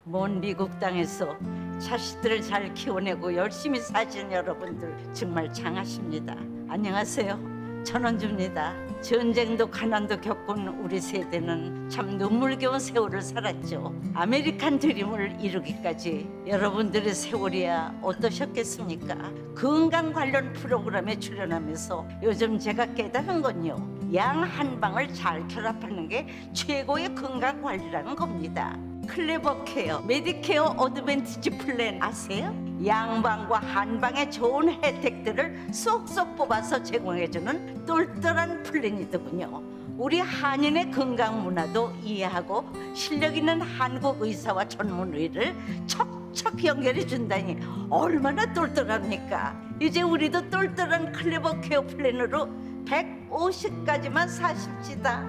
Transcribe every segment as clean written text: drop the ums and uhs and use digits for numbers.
먼 미국 땅에서 자식들을 잘 키워내고 열심히 사신 여러분들 정말 장하십니다. 안녕하세요. 전원주입니다. 전쟁도 가난도 겪은 우리 세대는 참 눈물겨운 세월을 살았죠. 아메리칸 드림을 이루기까지 여러분들의 세월이야 어떠셨겠습니까? 건강 관련 프로그램에 출연하면서 요즘 제가 깨달은 건요, 양 한 방을 잘 결합하는 게 최고의 건강 관리라는 겁니다. 클레버 케어, 메디케어 어드밴티지 플랜 아세요? 양방과 한방의 좋은 혜택들을 쏙쏙 뽑아서 제공해주는 똘똘한 플랜이더군요. 우리 한인의 건강 문화도 이해하고 실력 있는 한국 의사와 전문의를 척척 연결해 준다니 얼마나 똘똘합니까? 이제 우리도 똘똘한 클레버 케어 플랜으로 150까지만 사십시다.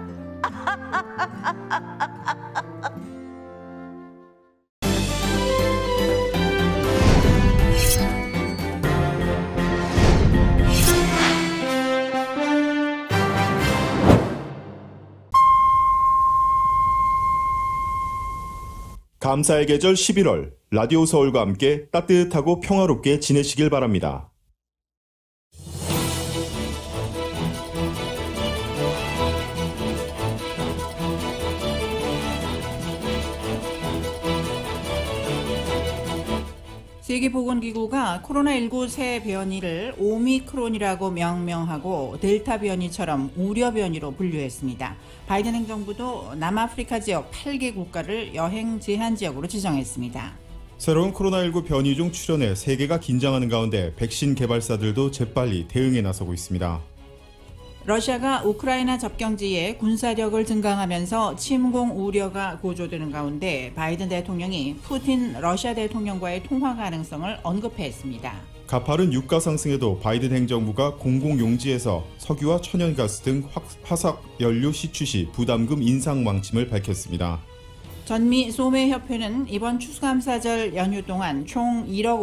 감사의 계절 11월, 라디오 서울과 함께 따뜻하고 평화롭게 지내시길 바랍니다. 세계보건기구가 코로나19 새 변이를 오미크론이라고 명명하고 델타 변이처럼 우려 변이로 분류했습니다. 바이든 행정부도 남아프리카 지역 8개 국가를 여행 제한 지역으로 지정했습니다. 새로운 코로나19 변이 중 출현해 세계가 긴장하는 가운데 백신 개발사들도 재빨리 대응에 나서고 있습니다. 러시아가 우크라이나 접경지에 군사력을 증강하면서 침공 우려가 고조되는 가운데 바이든 대통령이 푸틴 러시아 대통령과의 통화 가능성을 언급했습니다. 가파른 유가 상승에도 바이든 행정부가 공공용지에서 석유와 천연가스 등 화석 연료 시추 시 부담금 인상 방침을 밝혔습니다. 전미 소매협회는 이번 추수감사절 연휴 동안 총 1억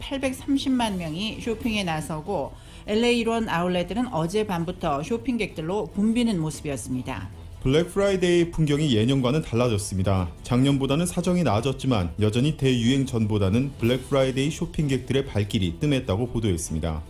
5,830만 명이 쇼핑에 나서고 LA 일원 아울렛들은 어젯밤부터 쇼핑객들로 붐비는 모습이었습니다. 블랙 프라이데이 풍경이 예년과는 달라졌습니다. 작년보다는 사정이 나아졌지만 여전히 대유행 전보다는 블랙 프라이데이 쇼핑객들의 발길이 뜸했다고 보도했습니다.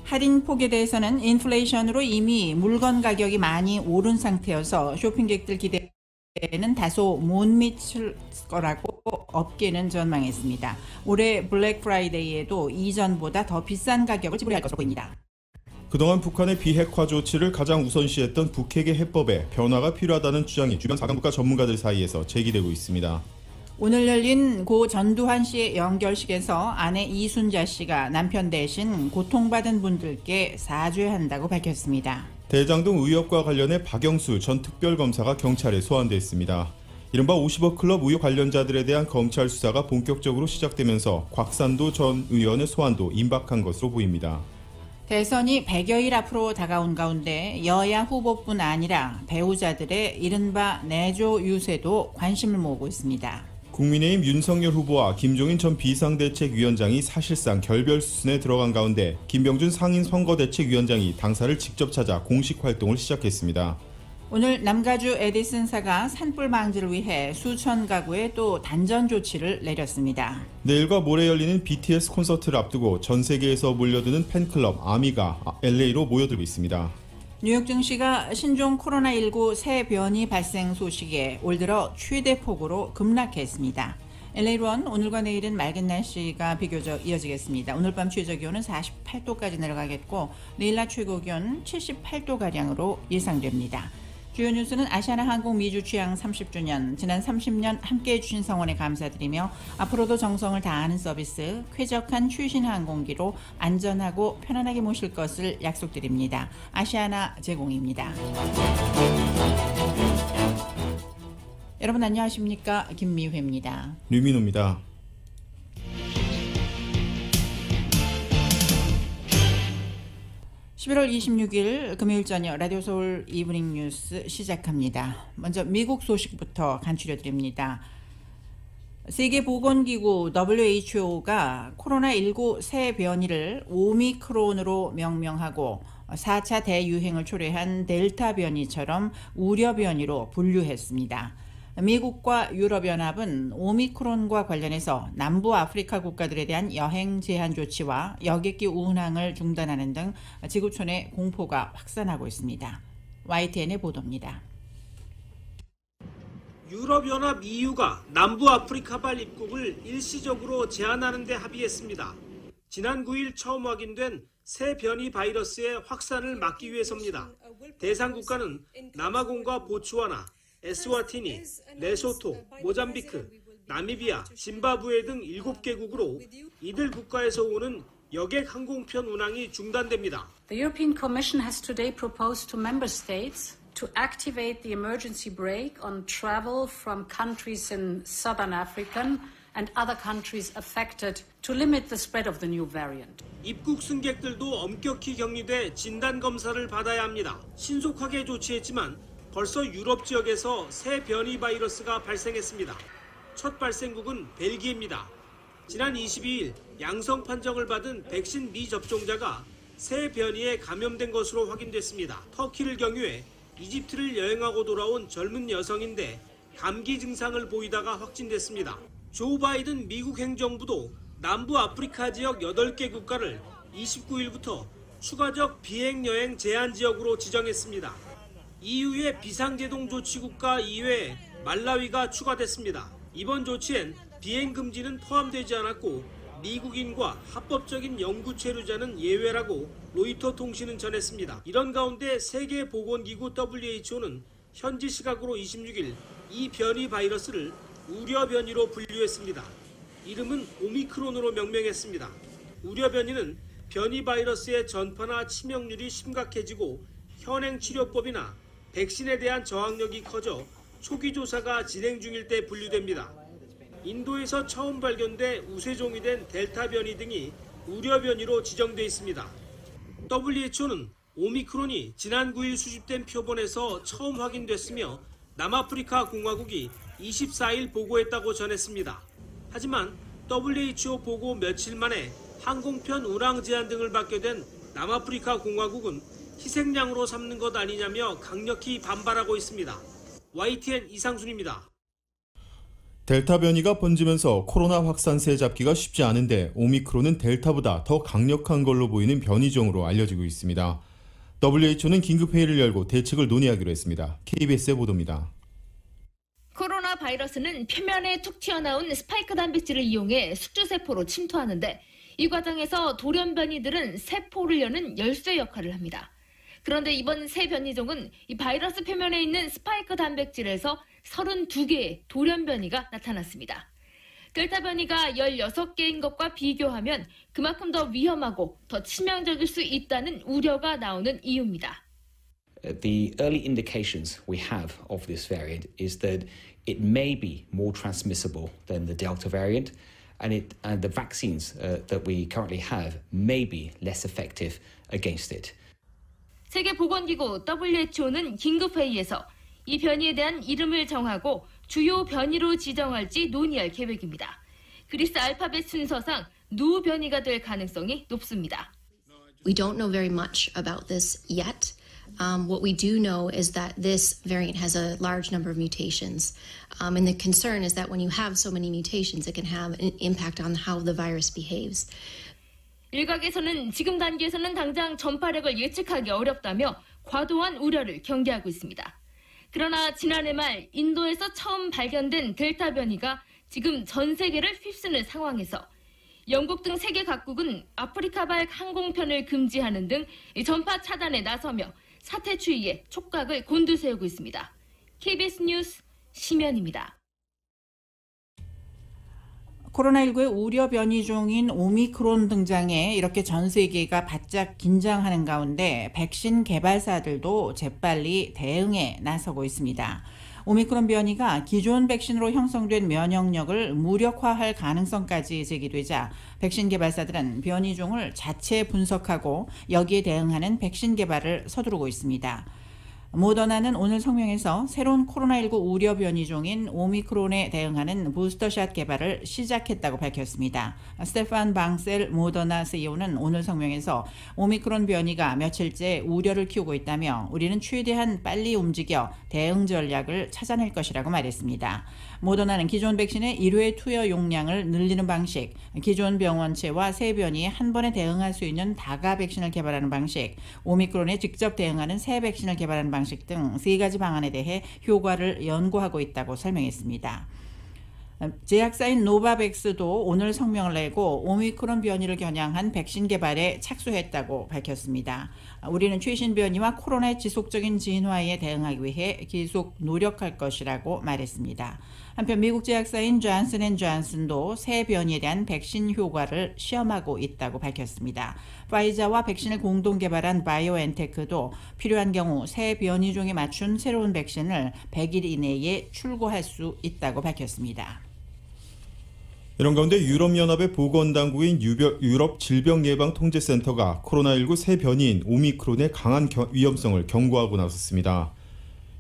할인 폭에 대해서는 인플레이션으로 이미 물건 가격이 많이 오른 상태여서 쇼핑객들 기대는 다소 못 미칠 거라고 업계는 전망했습니다. 올해 블랙 프라이데이에도 이전보다 더 비싼 가격을 지불해야 할 것으로 보입니다. 그동안 북한의 비핵화 조치를 가장 우선시했던 북핵의 해법에 변화가 필요하다는 주장이 주변 4강 국가 전문가들 사이에서 제기되고 있습니다. 오늘 열린 고 전두환 씨의 연결식에서 아내 이순자 씨가 남편 대신 고통받은 분들께 사죄한다고 밝혔습니다. 대장동 의혹과 관련해 박영수 전 특별검사가 경찰에 소환됐습니다. 이른바 50억 클럽 의혹 관련자들에 대한 검찰 수사가 본격적으로 시작되면서 곽산도 전 의원의 소환도 임박한 것으로 보입니다. 대선이 100여일 앞으로 다가온 가운데 여야 후보뿐 아니라 배우자들의 이른바 내조 유세도 관심을 모으고 있습니다. 국민의힘 윤석열 후보와 김종인 전 비상대책위원장이 사실상 결별 수순에 들어간 가운데 김병준 상임 선거대책위원장이 당사를 직접 찾아 공식 활동을 시작했습니다. 오늘 남가주 에디슨사가 산불 방지를 위해 수천 가구에 또 단전 조치를 내렸습니다. 내일과 모레 열리는 BTS 콘서트를 앞두고 전 세계에서 몰려드는 팬클럽 아미가 LA로 모여들고 있습니다. 뉴욕 증시가 신종 코로나19 새 변이 발생 소식에 올 들어 최대 폭으로 급락했습니다. LA1 오늘과 내일은 맑은 날씨가 비교적 이어지겠습니다. 오늘 밤 최저 기온은 48도까지 내려가겠고 내일 낮 최고 기온 78도가량으로 예상됩니다. 주요 뉴스는 아시아나항공 미주 취항 30주년, 지난 30년 함께해 주신 성원에 감사드리며 앞으로도 정성을 다하는 서비스, 쾌적한 최신 항공기로 안전하고 편안하게 모실 것을 약속드립니다. 아시아나 제공입니다. 여러분 안녕하십니까? 김미회입니다. 류민호입니다. (11월 26일) 금요일 저녁 라디오 서울 이브닝 뉴스 시작합니다. 먼저 미국 소식부터 간추려드립니다. 세계보건기구 WHO가 코로나19 새 변이를 오미크론으로 명명하고 4차 대유행을 초래한 델타 변이처럼 우려 변이로 분류했습니다. 미국과 유럽연합은 오미크론과 관련해서 남부 아프리카 국가들에 대한 여행 제한 조치와 여객기 운항을 중단하는 등 지구촌의 공포가 확산하고 있습니다. YTN의 보도입니다. 유럽연합 EU가 남부 아프리카발 입국을 일시적으로 제한하는 데 합의했습니다. 지난 9일 처음 확인된 새 변이 바이러스의 확산을 막기 위해서입니다. 대상 국가는 남아공과 보츠와나, 에스와티니, 레소토, 모잠비크, 나미비아, 짐바브웨 등 7개국으로 이들 국가에서 오는 여객 항공편 운항이 중단됩니다. The European Commission has today proposed to member states to activate the emergency brake on travel from countries in southern Africa and other countries affected to limit the spread of the new variant. 입국 승객들도 엄격히 격리돼 진단 검사를 받아야 합니다. 신속하게 조치했지만 벌써 유럽 지역에서 새 변이 바이러스가 발생했습니다. 첫 발생국은 벨기에입니다. 지난 22일 양성 판정을 받은 백신 미접종자가 새 변이에 감염된 것으로 확인됐습니다. 터키를 경유해 이집트를 여행하고 돌아온 젊은 여성인데 감기 증상을 보이다가 확진됐습니다. 조 바이든 미국 행정부도 남부 아프리카 지역 8개 국가를 29일부터 추가적 비행여행 제한 지역으로 지정했습니다. EU의 비상제동 조치국가 이외에 말라위가 추가됐습니다. 이번 조치엔 비행 금지는 포함되지 않았고 미국인과 합법적인 연구 체류자는 예외라고 로이터 통신은 전했습니다. 이런 가운데 세계보건기구 WHO는 현지 시각으로 26일 이 변이 바이러스를 우려 변이로 분류했습니다. 이름은 오미크론으로 명명했습니다. 우려 변이는 변이 바이러스의 전파나 치명률이 심각해지고 현행 치료법이나 백신에 대한 저항력이 커져 초기 조사가 진행 중일 때 분류됩니다. 인도에서 처음 발견돼 우세종이 된 델타 변이 등이 우려 변이로 지정돼 있습니다. WHO는 오미크론이 지난 9일 수집된 표본에서 처음 확인됐으며 남아프리카 공화국이 24일 보고했다고 전했습니다. 하지만 WHO 보고 며칠 만에 항공편 운항 제한 등을 받게 된 남아프리카 공화국은 희생양으로 삼는 것 아니냐며 강력히 반발하고 있습니다. YTN 이상순입니다. 델타 변이가 번지면서 코로나 확산세 잡기가 쉽지 않은데 오미크론은 델타보다 더 강력한 걸로 보이는 변이종으로 알려지고 있습니다. WHO는 긴급회의를 열고 대책을 논의하기로 했습니다. KBS의 보도입니다. 코로나 바이러스는 표면에 툭 튀어나온 스파이크 단백질을 이용해 숙주세포로 침투하는데 이 과정에서 돌연변이들은 세포를 여는 열쇠 역할을 합니다. 그런데 이번 새 변이종은 이 바이러스 표면에 있는 스파이크 단백질에서 32개의 돌연변이가 나타났습니다. 델타 변이가 16개인 것과 비교하면 그만큼 더 위험하고 더 치명적일 수 있다는 우려가 나오는 이유입니다. The early indications we have of this variant is that it may be more transmissible than the Delta variant, and the vaccines that we currently have may be less effective against it. 세계보건기구 WHO는 긴급회의에서 이 변이에 대한 이름을 정하고 주요 변이로 지정할지 논의할 계획입니다. 그리스 알파벳 순서상 누 변이가 될 가능성이 높습니다. We don't know very much about this yet. What we do know is that this variant has a large number of mutations. And the concern is that when you have so many mutations, it can have an impact on how the virus behaves. 일각에서는 지금 단계에서는 당장 전파력을 예측하기 어렵다며 과도한 우려를 경계하고 있습니다. 그러나 지난해 말 인도에서 처음 발견된 델타 변이가 지금 전 세계를 휩쓰는 상황에서 영국 등 세계 각국은 아프리카발 항공편을 금지하는 등 전파 차단에 나서며 사태 추이에 촉각을 곤두세우고 있습니다. KBS 뉴스 심연입니다. 코로나19의 우려 변이종인 오미크론 등장에 이렇게 전 세계가 바짝 긴장하는 가운데 백신 개발사들도 재빨리 대응에 나서고 있습니다. 오미크론 변이가 기존 백신으로 형성된 면역력을 무력화할 가능성까지 제기되자 백신 개발사들은 변이종을 자체 분석하고 여기에 대응하는 백신 개발을 서두르고 있습니다. 모더나는 오늘 성명에서 새로운 코로나19 우려 변이종인 오미크론에 대응하는 부스터샷 개발을 시작했다고 밝혔습니다. 스테판 방셀 모더나 CEO는 오늘 성명에서 오미크론 변이가 며칠째 우려를 키우고 있다며 우리는 최대한 빨리 움직여 대응 전략을 찾아낼 것이라고 말했습니다. 모더나는 기존 백신의 1회 투여 용량을 늘리는 방식, 기존 병원체와 새 변이에 한 번에 대응할 수 있는 다가 백신을 개발하는 방식, 오미크론에 직접 대응하는 새 백신을 개발하는 방식 등 3가지 방안에 대해 효과를 연구하고 있다고 설명했습니다. 제약사인 노바백스도 오늘 성명을 내고 오미크론 변이를 겨냥한 백신 개발에 착수했다고 밝혔습니다. 우리는 최신 변이와 코로나의 지속적인 진화에 대응하기 위해 계속 노력할 것이라고 말했습니다. 한편 미국 제약사인 존슨앤존슨도 새 변이에 대한 백신 효과를 시험하고 있다고 밝혔습니다. 파이자와 백신을 공동 개발한 바이오엔테크도 필요한 경우 새 변이종에 맞춘 새로운 백신을 100일 이내에 출고할 수 있다고 밝혔습니다. 이런 가운데 유럽연합의 보건당국인 유럽 질병예방통제센터가 코로나19 새 변이인 오미크론의 강한 위험성을 경고하고 나섰습니다.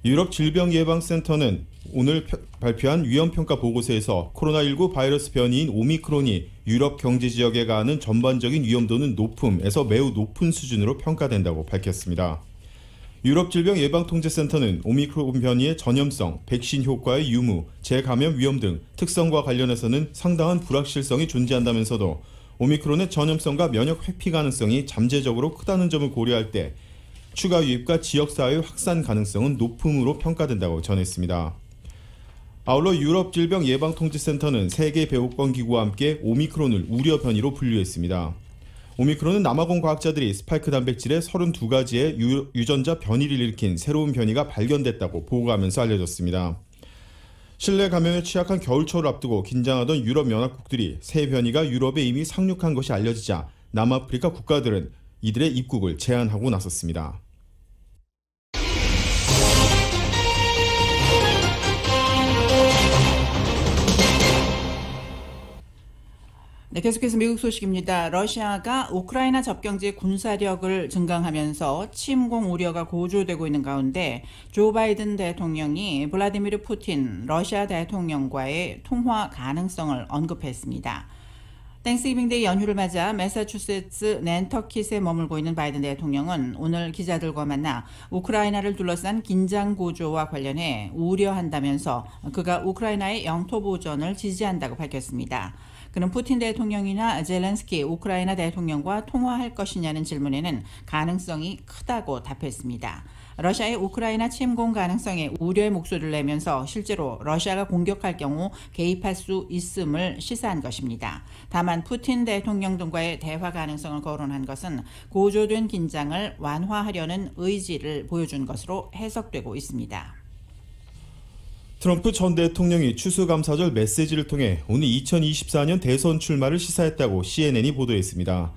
유럽 질병예방센터는 오늘 발표한 위험평가 보고서에서 코로나19 바이러스 변이인 오미크론이 유럽 경제지역에 가하는 전반적인 위험도는 높음에서 매우 높은 수준으로 평가된다고 밝혔습니다. 유럽질병예방통제센터는 오미크론 변이의 전염성, 백신 효과의 유무, 재감염 위험 등 특성과 관련해서는 상당한 불확실성이 존재한다면서도 오미크론의 전염성과 면역 회피 가능성이 잠재적으로 크다는 점을 고려할 때 추가 유입과 지역사회 확산 가능성은 높음으로 평가된다고 전했습니다. 아울러 유럽질병예방통제센터는 세계 보건기구와 함께 오미크론을 우려 변이로 분류했습니다. 오미크론은 남아공 과학자들이 스파이크 단백질의 32가지의 유전자 변이를 일으킨 새로운 변이가 발견됐다고 보고하면서 알려졌습니다. 실내 감염에 취약한 겨울철을 앞두고 긴장하던 유럽 연합국들이 새 변이가 유럽에 이미 상륙한 것이 알려지자 남아프리카 국가들은 이들의 입국을 제한하고 나섰습니다. 네, 계속해서 미국 소식입니다. 러시아가 우크라이나 접경지의 군사력을 증강하면서 침공 우려가 고조되고 있는 가운데 조 바이든 대통령이 블라디미르 푸틴 러시아 대통령과의 통화 가능성을 언급했습니다. 땡스기빙데이 연휴를 맞아 매사추세츠 낸터킷에 머물고 있는 바이든 대통령은 오늘 기자들과 만나 우크라이나를 둘러싼 긴장 고조와 관련해 우려한다면서 그가 우크라이나의 영토 보전을 지지한다고 밝혔습니다. 그는 푸틴 대통령이나 젤렌스키 우크라이나 대통령과 통화할 것이냐는 질문에는 가능성이 크다고 답했습니다. 러시아의 우크라이나 침공 가능성에 우려의 목소리를 내면서 실제로 러시아가 공격할 경우 개입할 수 있음을 시사한 것입니다. 다만 푸틴 대통령 등과의 대화 가능성을 거론한 것은 고조된 긴장을 완화하려는 의지를 보여준 것으로 해석되고 있습니다. 트럼프 전 대통령이 추수감사절 메시지를 통해 오늘 2024년 대선 출마를 시사했다고 CNN이 보도했습니다.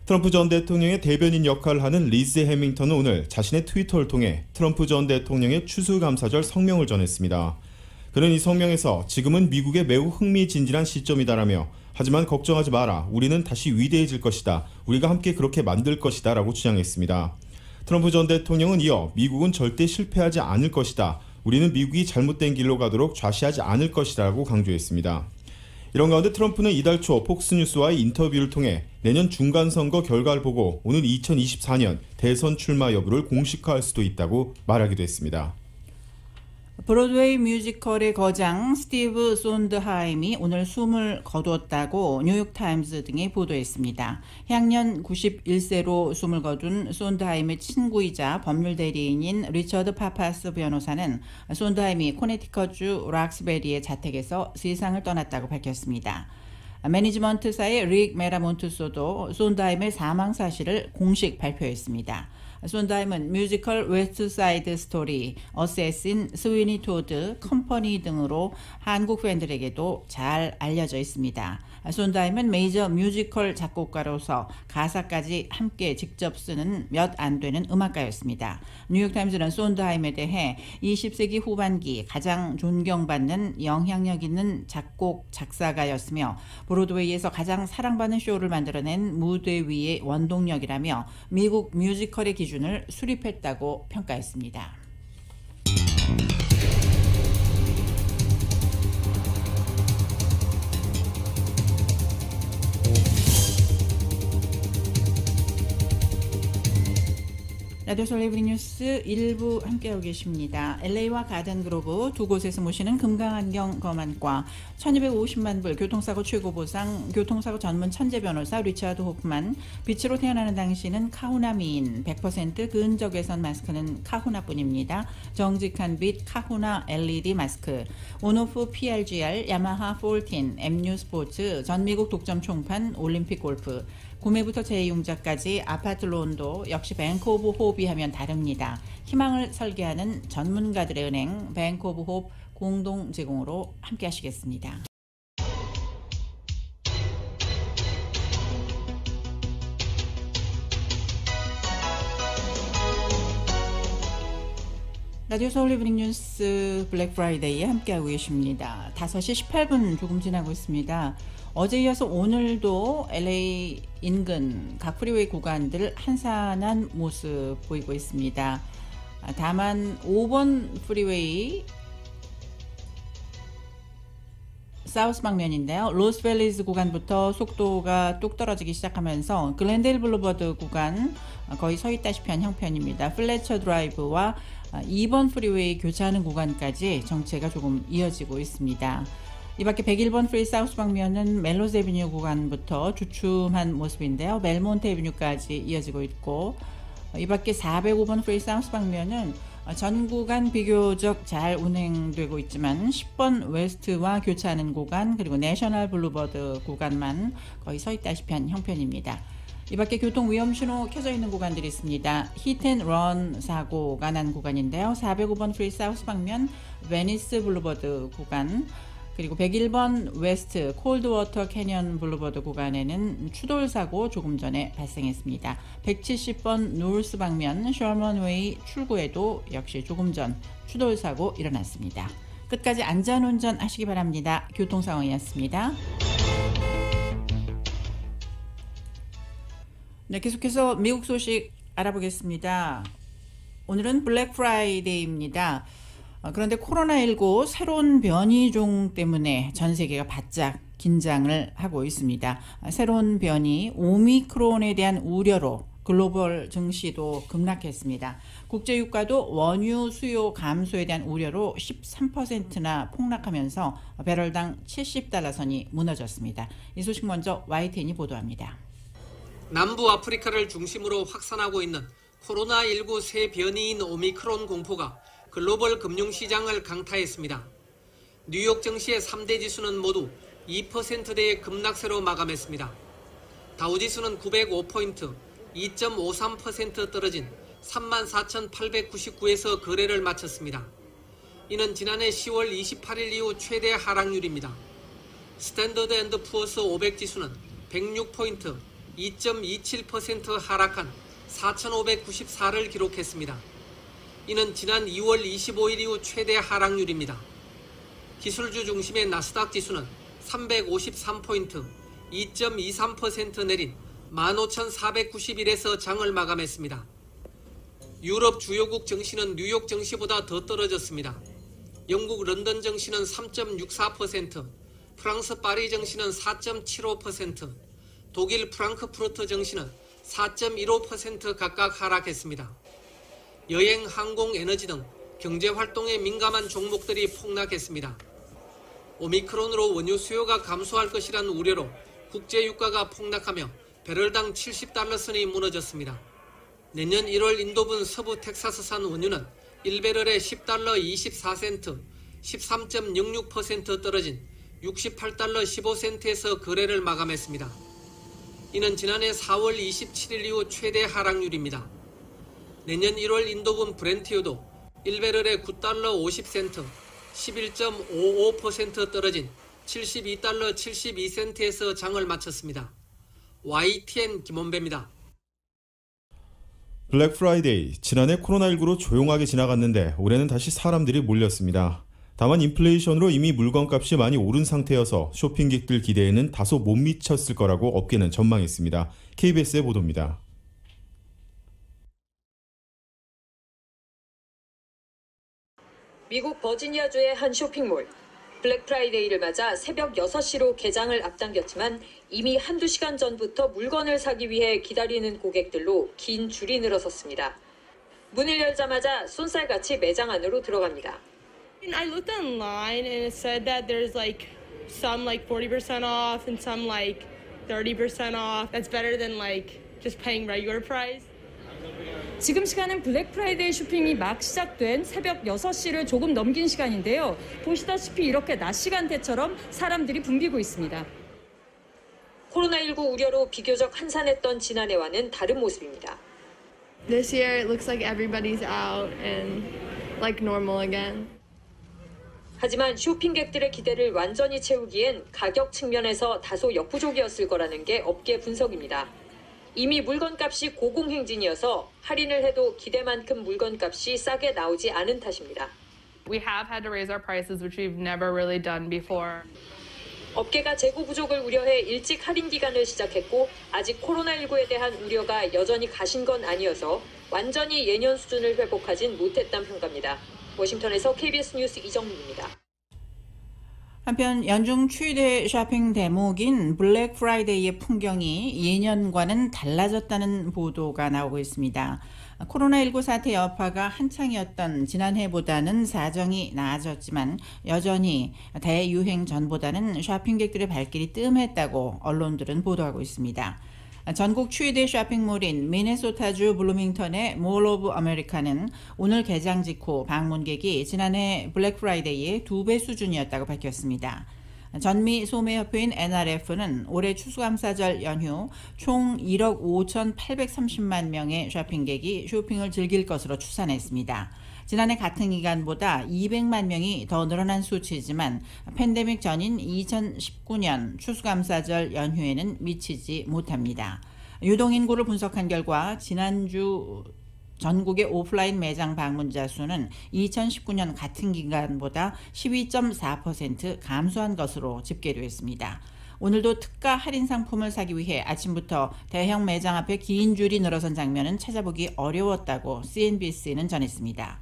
트럼프 전 대통령의 대변인 역할을 하는 리즈 해밍턴은 오늘 자신의 트위터를 통해 트럼프 전 대통령의 추수감사절 성명을 전했습니다. 그는 이 성명에서 지금은 미국의 매우 흥미진진한 시점이다라며 하지만 걱정하지 마라. 우리는 다시 위대해질 것이다. 우리가 함께 그렇게 만들 것이다 라고 주장했습니다. 트럼프 전 대통령은 이어 미국은 절대 실패하지 않을 것이다. 우리는 미국이 잘못된 길로 가도록 좌시하지 않을 것이라고 강조했습니다. 이런 가운데 트럼프는 이달 초 폭스뉴스와의 인터뷰를 통해 내년 중간선거 결과를 보고 오는 2024년 대선 출마 여부를 공식화할 수도 있다고 말하기도 했습니다. 브로드웨이 뮤지컬의 거장 스티브 손드하임이 오늘 숨을 거두었다고 뉴욕타임스 등이 보도했습니다. 향년 91세로 숨을 거둔 손드하임의 친구이자 법률 대리인인 리처드 파파스 변호사는 손드하임이 코네티컷주 락스베리의 자택에서 세상을 떠났다고 밝혔습니다. 매니지먼트사의 릭 메라몬트소도 손드하임의 사망 사실을 공식 발표했습니다. 손드하임은 뮤지컬 웨스트사이드 스토리, 어세신, 스위니 토드, 컴퍼니 등으로 한국 팬들에게도 잘 알려져 있습니다. 손드하임은 메이저 뮤지컬 작곡가로서 가사까지 함께 직접 쓰는 몇 안 되는 음악가였습니다. 뉴욕타임즈는 손드하임에 대해 20세기 후반기 가장 존경받는 영향력 있는 작곡 작사가였으며 브로드웨이에서 가장 사랑받는 쇼를 만들어낸 무대 위의 원동력이라며 미국 뮤지컬의 기준을 수립했다고 평가했습니다. 라디오 서울 이브닝 뉴스 1부 함께하고 계십니다. LA와 가든그로브 두 곳에서 모시는 금강안경 검안과 1250만 불 교통사고 최고보상 교통사고 전문 천재 변호사 리차드 호프만 빛으로 태어나는 당신은 카후나 미인 100% 근적외선 마스크는 카후나뿐입니다. 정직한 빛 카후나 LED 마스크 온오프 PRGR 야마하 14 MU 스포츠 전 미국 독점 총판 올림픽 골프 구매부터 재이용자까지 아파트 론도 역시 뱅크 오브 호흡이 하면 다릅니다. 희망을 설계하는 전문가들의 은행 뱅크 오브 호흡 공동 제공으로 함께 하시겠습니다. 라디오 서울 이브닝 뉴스 블랙 프라이데이에 함께하고 계십니다. 5시 18분 조금 지나고 있습니다. 어제 이어서 오늘도 LA 인근 각 프리웨이 구간들 한산한 모습 보이고 있습니다. 다만 5번 프리웨이 사우스 방면인데요. 로스밸리즈 구간부터 속도가 뚝 떨어지기 시작하면서 글렌데일 블루버드 구간 거의 서 있다시피 한 형편입니다. 플래처 드라이브와 2번 프리웨이 교차하는 구간까지 정체가 조금 이어지고 있습니다. 이 밖에 101번 프리 사우스 방면은 멜로스 애비뉴 구간부터 주춤한 모습인데요. 멜몬트 애비뉴까지 이어지고 있고 이 밖에 405번 프리 사우스 방면은 전 구간 비교적 잘 운행되고 있지만 10번 웨스트와 교차하는 구간 그리고 내셔널 블루버드 구간만 거의 서 있다시피 한 형편입니다. 이 밖에 교통 위험 신호 켜져 있는 구간들이 있습니다. 히트앤런 사고가 난 구간인데요. 405번 프리 사우스 방면 베니스 블루버드 구간 그리고 101번 웨스트 콜드워터 캐년 블루버드 구간에는 추돌 사고 조금 전에 발생했습니다. 170번 노스 방면 셔먼웨이 출구에도 역시 조금 전 추돌 사고 일어났습니다. 끝까지 안전운전 하시기 바랍니다. 교통 상황이었습니다. 네, 계속해서 미국 소식 알아보겠습니다. 오늘은 블랙 프라이데이입니다. 그런데 코로나19 새로운 변이종 때문에 전 세계가 바짝 긴장을 하고 있습니다. 새로운 변이 오미크론에 대한 우려로 글로벌 증시도 급락했습니다. 국제유가도 원유 수요 감소에 대한 우려로 13%나 폭락하면서 배럴당 70달러 선이 무너졌습니다. 이 소식 먼저 YTN이 보도합니다. 남부 아프리카를 중심으로 확산하고 있는 코로나19 새 변이인 오미크론 공포가 글로벌 금융시장을 강타했습니다. 뉴욕 증시의 3대 지수는 모두 2%대의 급락세로 마감했습니다. 다우지수는 905포인트, 2.53% 떨어진 34,899에서 거래를 마쳤습니다. 이는 지난해 10월 28일 이후 최대 하락률입니다. 스탠더드 앤드 푸어스 500 지수는 106포인트, 2.27% 하락한 4,594를 기록했습니다. 이는 지난 2월 25일 이후 최대 하락률입니다. 기술주 중심의 나스닥 지수는 353포인트, 2.23% 내린 15,491에서 장을 마감했습니다. 유럽 주요국 증시는 뉴욕 증시보다 더 떨어졌습니다. 영국 런던 증시는 3.64%, 프랑스 파리 증시는 4.75%, 독일 프랑크푸르트 증시는 4.15% 각각 하락했습니다. 여행, 항공, 에너지 등 경제활동에 민감한 종목들이 폭락했습니다. 오미크론으로 원유 수요가 감소할 것이라는 우려로 국제유가가 폭락하며 배럴당 70달러 선이 무너졌습니다. 내년 1월 인도분 서부 텍사스산 원유는 1배럴에 10달러 24센트, 13.06% 떨어진 68달러 15센트에서 거래를 마감했습니다. 이는 지난해 4월 27일 이후 최대 하락률입니다. 내년 1월 인도분 브렌트유도 1배럴에 9달러 50센트, 11.55% 떨어진 72달러 72센트에서 장을 마쳤습니다. YTN 김원배입니다. 블랙 프라이데이, 지난해 코로나19로 조용하게 지나갔는데 올해는 다시 사람들이 몰렸습니다. 다만 인플레이션으로 이미 물건값이 많이 오른 상태여서 쇼핑객들 기대에는 다소 못 미쳤을 거라고 업계는 전망했습니다. KBS의 보도입니다. 미국 버지니아주의 한 쇼핑몰. 블랙 프라이데이를 맞아 새벽 6시로 개장을 앞당겼지만 이미 한두 시간 전부터 물건을 사기 위해 기다리는 고객들로 긴 줄이 늘어섰습니다. 문을 열자마자 쏜살같이 매장 안으로 들어갑니다. I looked online and it said that there's like some like 40% off and some like 30% off. That's better than like just paying regular price. 지금 시간은 블랙 프라이데이 쇼핑이 막 시작된 새벽 6시를 조금 넘긴 시간인데요. 보시다시피 이렇게 낮 시간대처럼 사람들이 붐비고 있습니다. 코로나19 우려로 비교적 한산했던 지난해와는 다른 모습입니다. This year it looks like everybody's out and like normal again. 하지만 쇼핑객들의 기대를 완전히 채우기엔 가격 측면에서 다소 역부족이었을 거라는 게 업계 분석입니다. 이미 물건값이 고공행진이어서 할인을 해도 기대만큼 물건값이 싸게 나오지 않은 탓입니다. We have had to raise our prices, which we've never really done before. 업계가 재고 부족을 우려해 일찍 할인 기간을 시작했고 아직 코로나19에 대한 우려가 여전히 가신 건 아니어서 완전히 예년 수준을 회복하진 못했다는 평가입니다. 워싱턴에서 KBS 뉴스 이정민입니다. 한편 연중 최대 쇼핑 대목인 블랙 프라이데이의 풍경이 예년과는 달라졌다는 보도가 나오고 있습니다. 코로나19 사태 여파가 한창이었던 지난해보다는 사정이 나아졌지만 여전히 대유행 전보다는 쇼핑객들의 발길이 뜸했다고 언론들은 보도하고 있습니다. 전국 최대 쇼핑몰인 미네소타주 블루밍턴의 몰 오브 아메리카는 오늘 개장 직후 방문객이 지난해 블랙 프라이데이의 2배 수준이었다고 밝혔습니다. 전미 소매협회인 NRF는 올해 추수감사절 연휴 총 1억 5,830만 명의 쇼핑객이 쇼핑을 즐길 것으로 추산했습니다. 지난해 같은 기간보다 200만 명이 더 늘어난 수치지만 팬데믹 전인 2019년 추수감사절 연휴에는 미치지 못합니다. 유동인구를 분석한 결과 지난주 전국의 오프라인 매장 방문자 수는 2019년 같은 기간보다 12.4% 감소한 것으로 집계됐습니다. 오늘도 특가 할인 상품을 사기 위해 아침부터 대형 매장 앞에 긴 줄이 늘어선 장면은 찾아보기 어려웠다고 CNBC는 전했습니다.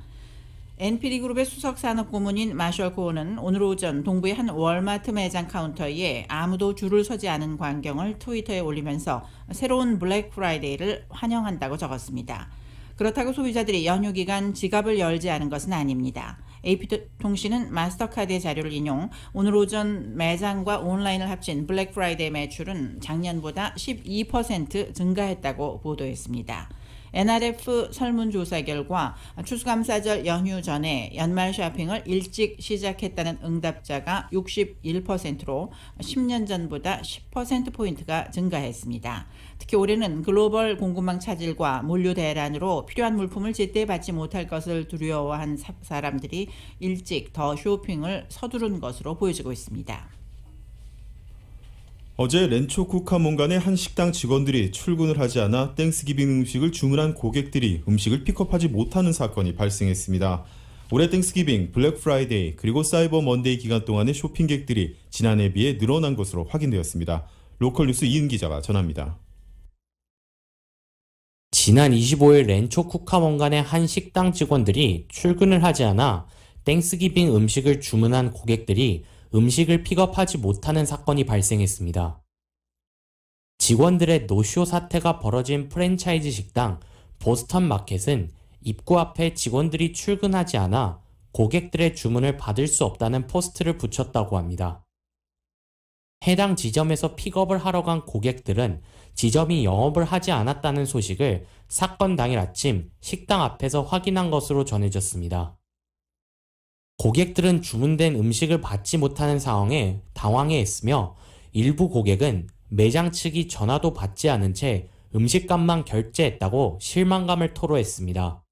NPD그룹의 수석산업고문인 마셜 코어는 오늘 오전 동부의 한 월마트 매장 카운터에 아무도 줄을 서지 않은 광경을 트위터에 올리면서 새로운 블랙 프라이데이를 환영한다고 적었습니다. 그렇다고 소비자들이 연휴 기간 지갑을 열지 않은 것은 아닙니다. AP통신은 마스터카드의 자료를 인용, 오늘 오전 매장과 온라인을 합친 블랙 프라이데이 매출은 작년보다 12% 증가했다고 보도했습니다. NRF 설문조사 결과 추수감사절 연휴 전에 연말 쇼핑을 일찍 시작했다는 응답자가 61%로 10년 전보다 10%포인트가 증가했습니다. 특히 올해는 글로벌 공급망 차질과 물류 대란으로 필요한 물품을 제때 받지 못할 것을 두려워한 사람들이 일찍 더 쇼핑을 서두른 것으로 보여지고 있습니다. 어제 렌초 쿠카몬간의 한 식당 직원들이 출근을 하지 않아 땡스기빙 음식을 주문한 고객들이 음식을 픽업하지 못하는 사건이 발생했습니다. 올해 땡스기빙, 블랙 프라이데이 그리고 사이버 먼데이 기간 동안의 쇼핑객들이 지난해에 비해 늘어난 것으로 확인되었습니다. 로컬 뉴스 이은 기자가 전합니다. 지난 25일 렌초 쿠카몬간의 한 식당 직원들이 출근을 하지 않아 땡스기빙 음식을 주문한 고객들이 음식을 픽업하지 못하는 사건이 발생했습니다. 직원들의 노쇼 사태가 벌어진 프랜차이즈 식당 보스턴 마켓은 입구 앞에 직원들이 출근하지 않아 고객들의 주문을 받을 수 없다는 포스트를 붙였다고 합니다. 해당 지점에서 픽업을 하러 간 고객들은 지점이 영업을 하지 않았다는 소식을 사건 당일 아침 식당 앞에서 확인한 것으로 전해졌습니다. 고객들은 주문된 음식을 받지 못하는 상황에 당황해했으며 일부 고객은 매장 측이 전화도 받지 않은 채 음식값만 결제했다고 실망감을 토로했습니다.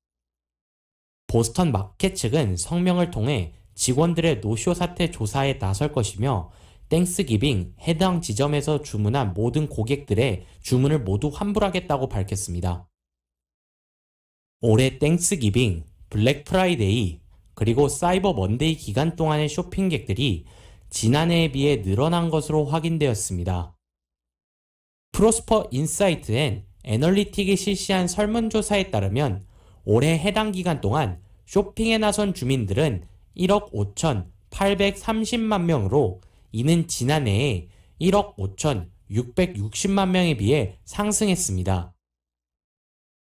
보스턴 마켓 측은 성명을 통해 직원들의 노쇼 사태 조사에 나설 것이며 땡스기빙 해당 지점에서 주문한 모든 고객들의 주문을 모두 환불하겠다고 밝혔습니다. 올해 땡스기빙, 블랙 프라이데이, 그리고 사이버 먼데이 기간 동안의 쇼핑객들이 지난해에 비해 늘어난 것으로 확인되었습니다. 프로스퍼 인사이트 & 애널리틱이 실시한 설문조사에 따르면 올해 해당 기간 동안 쇼핑에 나선 주민들은 1억 5,830만 명으로 이는 지난해에 1억 5,660만 명에 비해 상승했습니다.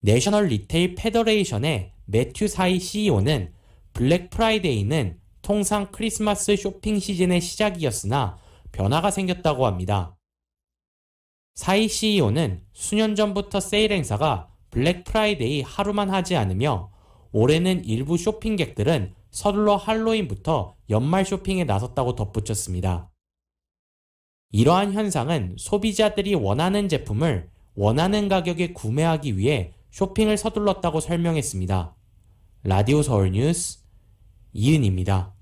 내셔널 리테일 페더레이션의 매튜 사이 CEO는 블랙 프라이데이는 통상 크리스마스 쇼핑 시즌의 시작이었으나 변화가 생겼다고 합니다. 사이 CEO는 수년 전부터 세일 행사가 블랙 프라이데이 하루만 하지 않으며 올해는 일부 쇼핑객들은 서둘러 할로윈부터 연말 쇼핑에 나섰다고 덧붙였습니다. 이러한 현상은 소비자들이 원하는 제품을 원하는 가격에 구매하기 위해 쇼핑을 서둘렀다고 설명했습니다. 라디오 서울 뉴스 이은입니다.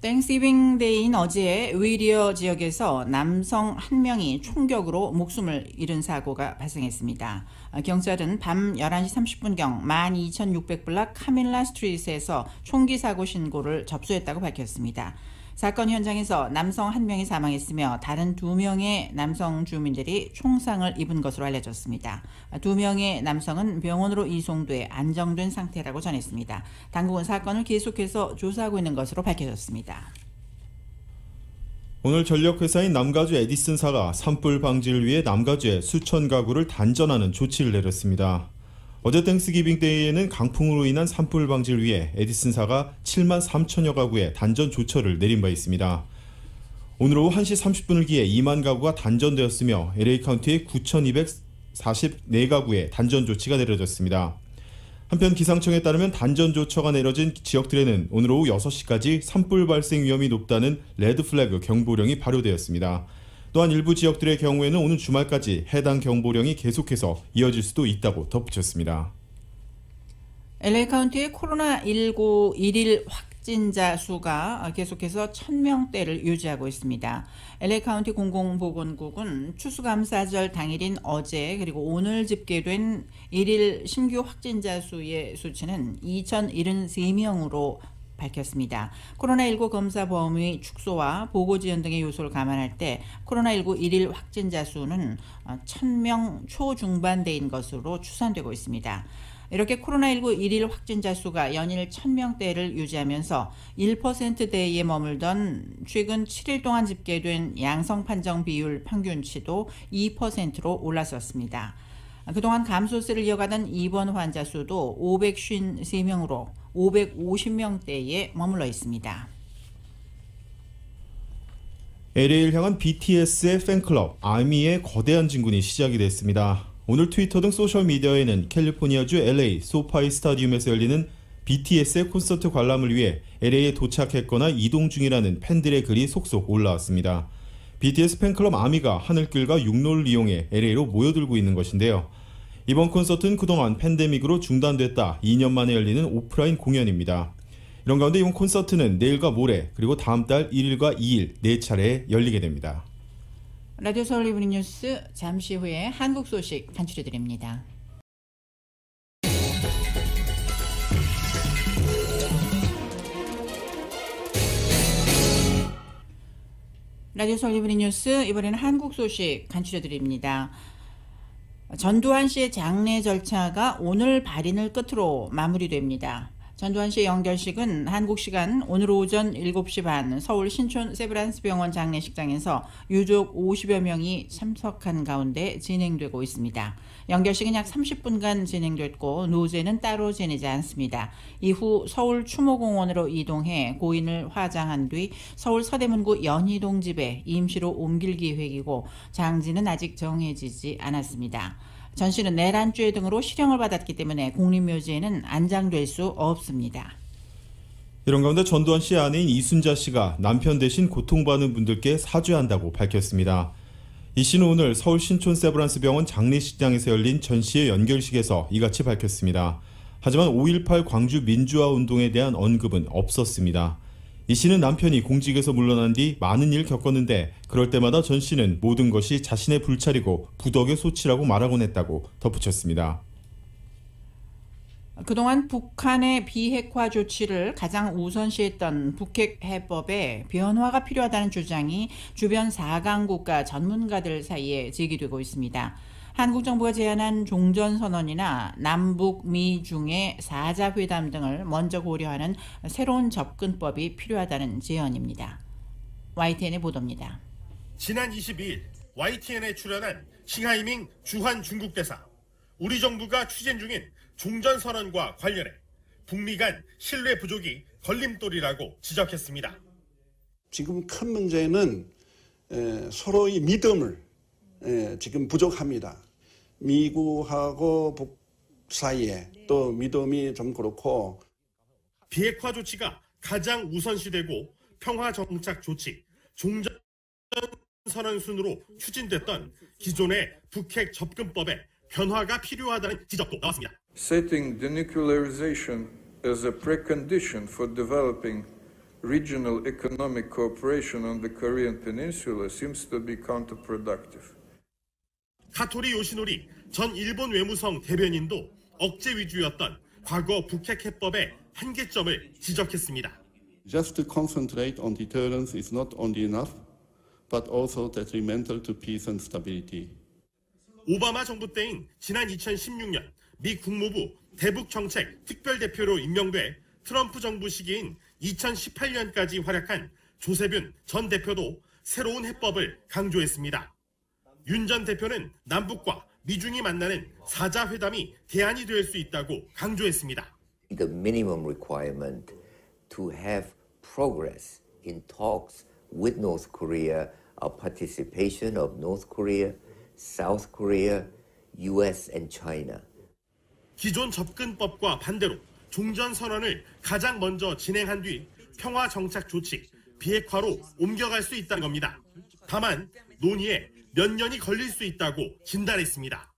땡스기빙 데이인 어제 위리어 지역에서 남성 한 명이 총격으로 목숨을 잃은 사고가 발생했습니다. 경찰은 밤 11시 30분경 12,600블락 카밀라 스트리트에서 총기 사고 신고를 접수했다고 밝혔습니다. 사건 현장에서 남성 한 명이 사망했으며 다른 2명의 남성 주민들이 총상을 입은 것으로 알려졌습니다. 2명의 남성은 병원으로 이송돼 안정된 상태라고 전했습니다. 당국은 사건을 계속해서 조사하고 있는 것으로 밝혀졌습니다. 오늘 전력회사인 남가주 에디슨사가 산불 방지를 위해 남가주에 수천 가구를 단전하는 조치를 내렸습니다. 어제 땡스기빙 데이에는 강풍으로 인한 산불 방지를 위해 에디슨사가 7만 3천여 가구에 단전 조처를 내린 바 있습니다. 오늘 오후 1시 30분을 기해 2만 가구가 단전되었으며 LA 카운티의 9,244가구에 단전 조치가 내려졌습니다. 한편 기상청에 따르면 단전 조처가 내려진 지역들에는 오늘 오후 6시까지 산불 발생 위험이 높다는 레드 플래그 경보령이 발효되었습니다. 또한 일부 지역들의 경우에는 오늘 주말까지 해당 경보령이 계속해서 이어질 수도 있다고 덧붙였습니다. LA 카운티의 코로나19 일일 확진자 수가 계속해서 1,000명대를 유지하고 있습니다. LA 카운티 공공보건국은 추수감사절 당일인 어제 그리고 오늘 집계된 일일 신규 확진자 수의 수치는 2,073명으로 밝혔습니다. 코로나19 검사 범위 축소와 보고 지연 등의 요소를 감안할 때 코로나19 일일 확진자 수는 1,000명 초중반대인 것으로 추산되고 있습니다. 이렇게 코로나19 일일 확진자 수가 연일 1,000명대를 유지하면서 1%대에 머물던 최근 7일 동안 집계된 양성 판정 비율 평균치도 2%로 올라섰습니다. 그동안 감소세를 이어가던 입원 환자 수도 553명으로 550명대에 머물러 있습니다. LA를 향한 BTS의 팬클럽 아미의 거대한 진군이 시작이 됐습니다. 오늘 트위터 등 소셜미디어에는 캘리포니아주 LA 소파이 스타디움에서 열리는 BTS의 콘서트 관람을 위해 LA에 도착했거나 이동 중이라는 팬들의 글이 속속 올라왔습니다. BTS 팬클럽 아미가 하늘길과 육로를 이용해 LA로 모여들고 있는 것인데요. 이번 콘서트는 그동안 팬데믹으로 중단됐다 2년 만에 열리는 오프라인 공연입니다. 이런 가운데 이번 콘서트는 내일과 모레 그리고 다음 달 1일과 2일 4차례 열리게 됩니다. 라디오 서울 이브닝 뉴스 잠시 후에 한국 소식 간추려드립니다. 라디오 서울 이브닝 뉴스 이번에는 한국 소식 간추려드립니다. 전두환 씨의 장례 절차가 오늘 발인을 끝으로 마무리됩니다. 전두환 씨의 연결식은 한국 시간 오늘 오전 7시 반 서울 신촌 세브란스 병원 장례식장에서 유족 50여 명이 참석한 가운데 진행되고 있습니다. 연결식은 약 30분간 진행됐고 노제는 따로 지내지 않습니다. 이후 서울 추모공원으로 이동해 고인을 화장한 뒤 서울 서대문구 연희동 집에 임시로 옮길 계획이고 장지는 아직 정해지지 않았습니다. 전 씨는 내란죄 등으로 실형을 받았기 때문에 공립묘지에는 안장될 수 없습니다. 이런 가운데 전두환 씨의 아내인 이순자 씨가 남편 대신 고통받는 분들께 사죄한다고 밝혔습니다. 이 씨는 오늘 서울 신촌 세브란스 병원 장례식장에서 열린 전 씨의 연결식에서 이같이 밝혔습니다. 하지만 5.18 광주 민주화 운동에 대한 언급은 없었습니다. 이 씨는 남편이 공직에서 물러난 뒤 많은 일 겪었는데 그럴 때마다 전 씨는 모든 것이 자신의 불찰이고 부덕의 소치라고 말하곤 했다고 덧붙였습니다. 그동안 북한의 비핵화 조치를 가장 우선시했던 북핵 해법에 변화가 필요하다는 주장이 주변 4강 국가 전문가들 사이에 제기되고 있습니다. 한국 정부가 제안한 종전선언이나 남북, 미, 중의 4자 회담 등을 먼저 고려하는 새로운 접근법이 필요하다는 제언입니다. YTN의 보도입니다. 지난 22일 YTN에 출연한 싱하이밍 주한 중국 대사, 우리 정부가 추진 중인 종전선언과 관련해 북미 간 신뢰 부족이 걸림돌이라고 지적했습니다. 지금 큰 문제는 서로의 믿음을 지금 부족합니다. 미국하고 북 사이에 또 믿음이 좀 그렇고 비핵화 조치가 가장 우선시되고 평화 정착 조치, 종전 선언 순으로 추진됐던 기존의 북핵 접근법에 변화가 필요하다는 지적도 나왔습니다. Setting denuclearization as a precondition for developing regional economic cooperation on the Korean Peninsula seems to be counterproductive. 카토리 요시노리 전 일본 외무성 대변인도 억제 위주였던 과거 북핵 해법의 한계점을 지적했습니다. Just to concentrate on deterrence is not only enough, but also detrimental to peace and stability. 오바마 정부 때인 지난 2016년 미 국무부 대북정책 특별대표로 임명돼 트럼프 정부 시기인 2018년까지 활약한 조세균 전 대표도 새로운 해법을 강조했습니다. 윤 전 대표는 남북과 미중이 만나는 4자 회담이 대안이 될 수 있다고 강조했습니다. The minimum requirement to have progress in talks with North Korea, participation of North Korea, South Korea, US and China. 기존 접근법과 반대로 종전선언을 가장 먼저 진행한 뒤 평화 정착 조치, 비핵화로 옮겨갈 수 있다는 겁니다. 다만 논의에 몇 년이 걸릴 수 있다고 진단했습니다.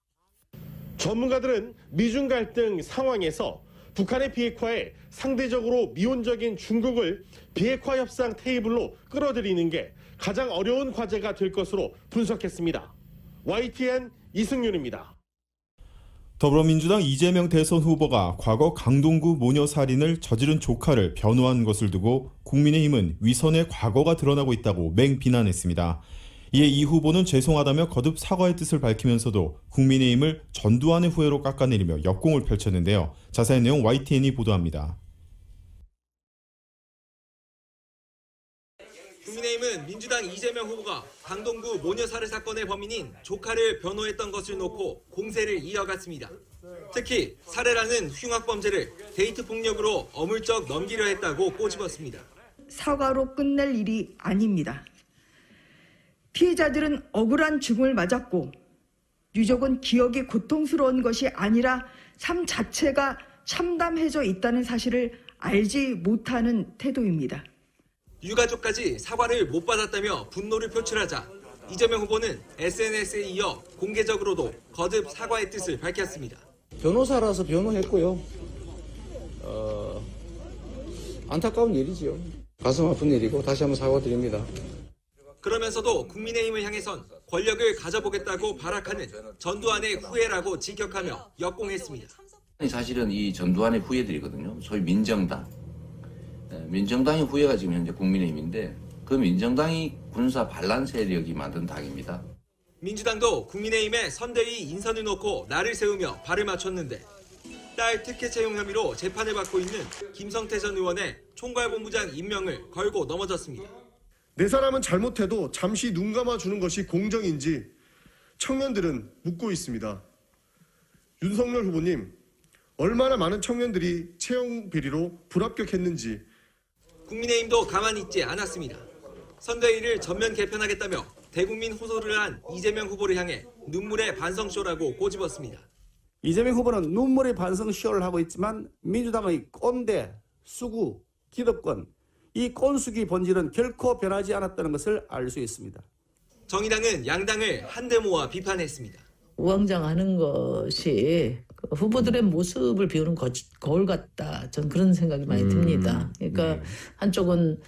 전문가들은 미중 갈등 상황에서 북한의 비핵화에 상대적으로 미온적인 중국을 비핵화 협상 테이블로 끌어들이는 게 가장 어려운 과제가 될 것으로 분석했습니다. YTN 이승윤입니다. 더불어민주당 이재명 대선 후보가 과거 강동구 모녀 살인을 저지른 조카를 변호한 것을 두고 국민의힘은 위선의 과거가 드러나고 있다고 맹비난했습니다. 이에 이 후보는 죄송하다며 거듭 사과의 뜻을 밝히면서도 국민의힘을 전두환의 후예로 깎아내리며 역공을 펼쳤는데요. 자세한 내용 YTN이 보도합니다. 국민의힘은 민주당 이재명 후보가 강동구 모녀살해 사건의 범인인 조카를 변호했던 것을 놓고 공세를 이어갔습니다. 특히 살해라는 흉악범죄를 데이트 폭력으로 어물쩍 넘기려 했다고 꼬집었습니다. 사과로 끝낼 일이 아닙니다. 피해자들은 억울한 죽음을 맞았고 유족은 기억이 고통스러운 것이 아니라 삶 자체가 참담해져 있다는 사실을 알지 못하는 태도입니다. 유가족까지 사과를 못 받았다며 분노를 표출하자 이재명 후보는 SNS에 이어 공개적으로도 거듭 사과의 뜻을 밝혔습니다. 변호사라서 변호했고요. 안타까운 일이지요. 가슴 아픈 일이고 다시 한번 사과드립니다. 그러면서도 국민의힘을 향해선 권력을 가져보겠다고 발악하는 전두환의 후예라고 직격하며 역공했습니다. 사실은 이 전두환의 후예들이거든요. 소위 민정당. 민정당의 후예가 지금 현재 국민의힘인데 그 민정당이 군사 반란 세력이 만든 당입니다. 민주당도 국민의힘에 선대위 인선을 놓고 날을 세우며 발을 맞췄는데 딸 특혜 채용 혐의로 재판을 받고 있는 김성태 전 의원의 총괄본부장 임명을 걸고 넘어졌습니다. 내 사람은 잘못해도 잠시 눈 감아주는 것이 공정인지 청년들은 묻고 있습니다. 윤석열 후보님, 얼마나 많은 청년들이 채용 비리로 불합격했는지. 국민의힘도 가만히 있지 않았습니다. 선대위를 전면 개편하겠다며 대국민 호소를 한 이재명 후보를 향해 눈물의 반성쇼라고 꼬집었습니다. 이재명 후보는 눈물의 반성쇼를 하고 있지만 민주당의 꼰대, 수구, 기득권, 이 꼰숙이 본질은 결코 변하지 않았다는 것을 알 수 있습니다. 정의당은 양당을 한데 모아 비판했습니다. 우왕좌왕하는 것이 후보들의 모습을 비우는 거울 같다. 전 그런 생각이 많이 듭니다. 그러니까 한쪽은